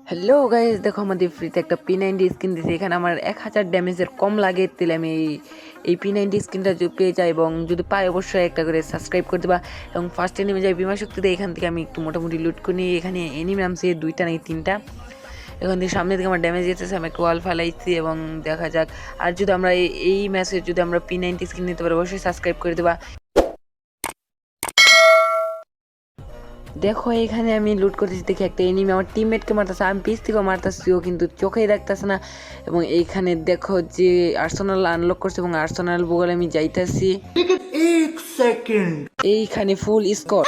Hello guys, দেখো আমাদের ফ্রিতে একটা P90 স্কিন দিয়েছে। এখানে আমার 1000 ড্যামেজের কম লাগে, তাহলে আমি এই P90 স্কিনটা যদি পেয়ে যাই এবং যদি পাই অবশ্যই একটা করে সাবস্ক্রাইব করে দেবা। এবং ফার্স্টে নেমে যাই বিমা শক্তিতে। এখান থেকে আমি একটু মোটামুটি লুট করে নিই। এখানে এনিমি নামছে 2টা নাকি 3টা। এখান থেকে সামনে থেকে আমার ড্যামেজ যেতেছে, আমি একটা ওয়াল ফেলাইছি এবং দেখা যাক। আর যদি আমরা এই ম্যাচে যদি আমরা P90 স্কিন নিতে পারি অবশ্যই সাবস্ক্রাইব করে দেবা। দেখো এখানে আমি লুট করতেছি, দেখি একটা এনিমি আমার টিমমেটকে মারতেছে, আমি পিস থেকেও মারতেছি, ও কিন্তু চোখেই রাখতেছে না। এবং এইখানে দেখো যে আর্সেনাল আনলক করছে এবং আর্সেনাল বগলে আমি যাইতেছি। এইখানে ফুল স্কোর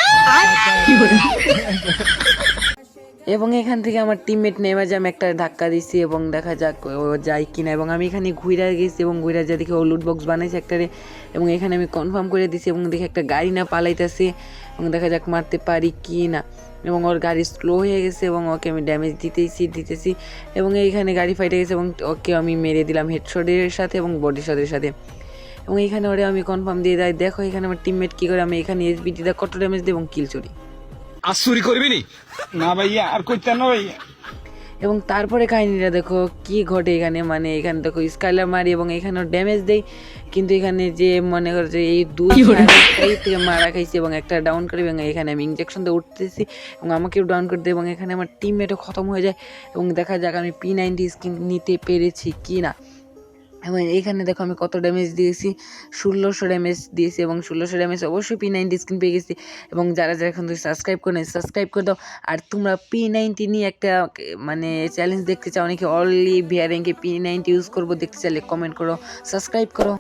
এবং এখান থেকে আমার টিমমেট নেমে যে আমি একটা ধাক্কা দিছি এবং দেখা যাক ও যায় কিনা। এবং আমি এখানে ঘুরে গেছি এবং ঘুরে যা দেখি ও লুট বক্স বানাইছে একটারে। এবং এখানে আমি কনফার্ম করে দিছি এবং দেখি একটা গাড়ি না পালাইতেছে এবং দেখা যাক মারতে পারি কি না। এবং ওর গাড়ি স্লো হয়ে গেছে এবং ওকে আমি ড্যামেজ দিতেছি এবং এইখানে গাড়ি ফাইটে গেছে এবং ওকে আমি মেরে দিলাম হেডশটের সাথে এবং বডি শটের সাথে। এবং এইখানে ওরে আমি কনফার্ম দিয়ে দেয়। দেখো এখানে আমার টিমমেট কী করে, আমি এখানে এসবিটিটা কত ড্যামেজ দিই এবং কিল চুরি। আসুরি করবি না ভাইয়া, আর কইতে না ভাইয়া। এবং তারপরে কাহিনীটা দেখো কি ঘটে এখানে, মানে এখানে দেখো স্কাইলার মারি এবং এখানেও ড্যামেজ দেই, কিন্তু এখানে যে মনে করো যে এই দুই থেকে মারা খাইছি এবং একটা ডাউন করে এবং এখানে আমি ইঞ্জেকশন দিয়ে উঠতেছি এবং আমাকেও ডাউন করে দেয় এবং এখানে আমার টিমমেটও খতম হয়ে যায়। এবং দেখা যাক আমি P90 স্কিন নিতে পেরেছি কি না। এবং এইখানে দেখো আমি কত ড্যামেজ দিয়েছি, 1600 ড্যামেজ দিয়েছি এবং 1600 ড্যামেজ অবশ্যই P90 স্কিন পেয়ে গেছি। এবং যারা এখন তুই সাবস্ক্রাইব করে সাবস্ক্রাইব করে দাও। আর তোমরা P90 নিয়ে একটা মানে চ্যালেঞ্জ দেখতে চাও নাকি, অনলি ভিআর র্যাঙ্কে P90 ইউজ করবো দেখতে চাইলে কমেন্ট করো, সাবস্ক্রাইব করো।